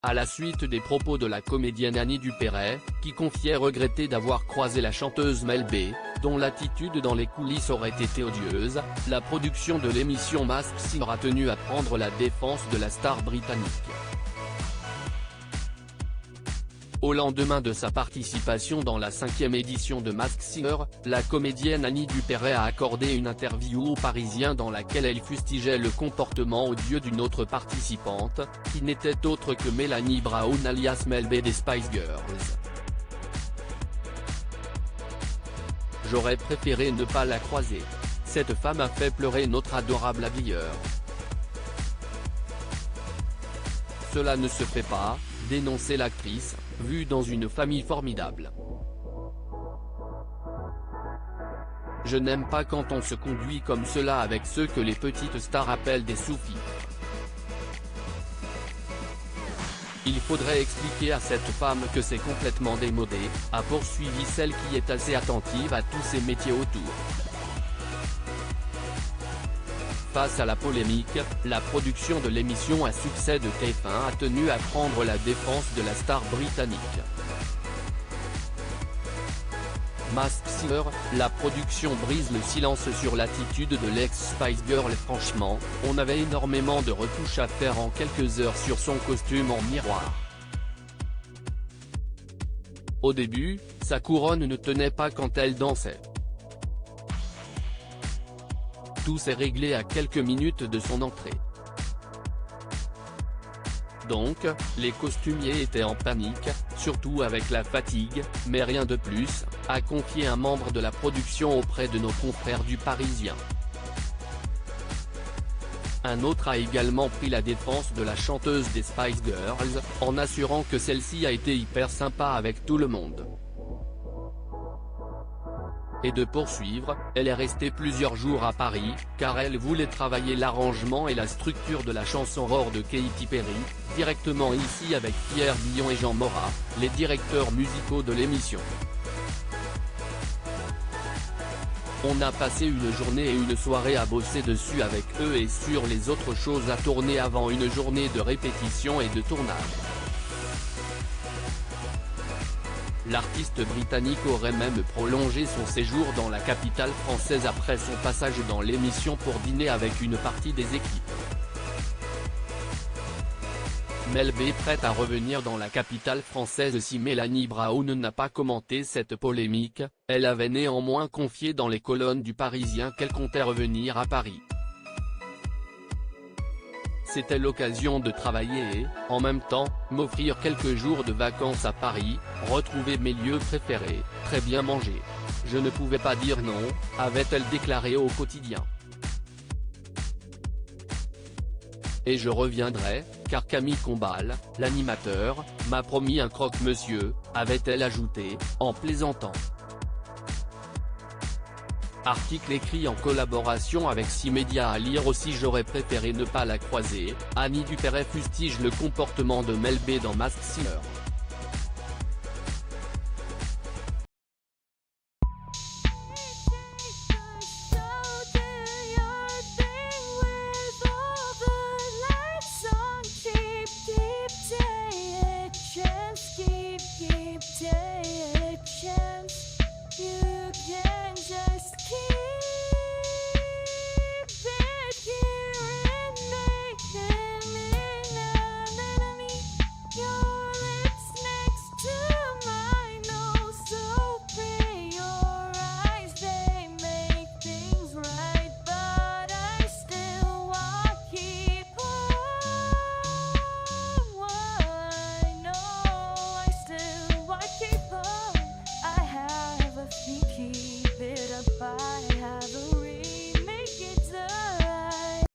à la suite des propos de la comédienne Annie Dupéret, qui confiait regretter d'avoir croisé la chanteuse Mel B, dont l'attitude dans les coulisses aurait été odieuse. La production de l'émission Masked Singer a tenu à prendre la défense de la star britannique. Au lendemain de sa participation dans la 5e édition de Masked Singer, la comédienne Annie Dupéret a accordé une interview aux Parisiens dans laquelle elle fustigeait le comportement odieux d'une autre participante, qui n'était autre que Mélanie Brown alias Mel B des Spice Girls. J'aurais préféré ne pas la croiser. Cette femme a fait pleurer notre adorable habilleur. Cela ne se fait pas, dénonçait l'actrice, vue dans une famille formidable. Je n'aime pas quand on se conduit comme cela avec ceux que les petites stars appellent des sous-fifres. Il faudrait expliquer à cette femme que c'est complètement démodé, a poursuivi celle qui est assez attentive à tous ces métiers autour. Face à la polémique, la production de l'émission à succès de TF1 a tenu à prendre la défense de la star britannique. Masked Singer, la production brise le silence sur l'attitude de l'ex-Spice Girl. Franchement, on avait énormément de retouches à faire en quelques heures sur son costume en miroir. Au début, sa couronne ne tenait pas quand elle dansait. Tout s'est réglé à quelques minutes de son entrée. Donc, les costumiers étaient en panique, surtout avec la fatigue, mais rien de plus, a confié un membre de la production auprès de nos confrères du Parisien. Un autre a également pris la défense de la chanteuse des Spice Girls, en assurant que celle-ci a été hyper sympa avec tout le monde. Et de poursuivre, elle est restée plusieurs jours à Paris, car elle voulait travailler l'arrangement et la structure de la chanson Roar de Katy Perry, directement ici avec Pierre Guillon et Jean Morat, les directeurs musicaux de l'émission. On a passé une journée et une soirée à bosser dessus avec eux et sur les autres choses à tourner avant une journée de répétition et de tournage. L'artiste britannique aurait même prolongé son séjour dans la capitale française après son passage dans l'émission pour dîner avec une partie des équipes. Mel B prête à revenir dans la capitale française si Mélanie Brown n'a pas commenté cette polémique, elle avait néanmoins confié dans les colonnes du Parisien qu'elle comptait revenir à Paris. C'était l'occasion de travailler et, en même temps, m'offrir quelques jours de vacances à Paris, retrouver mes lieux préférés, très bien manger. Je ne pouvais pas dire non, avait-elle déclaré au Quotidien. Et je reviendrai, car Camille Combal, l'animateur, m'a promis un croque-monsieur, avait-elle ajouté, en plaisantant. Article écrit en collaboration avec 6 médias à lire aussi. J'aurais préféré ne pas la croiser, Annie Dupéret fustige le comportement de Mel B dans Masked Singer.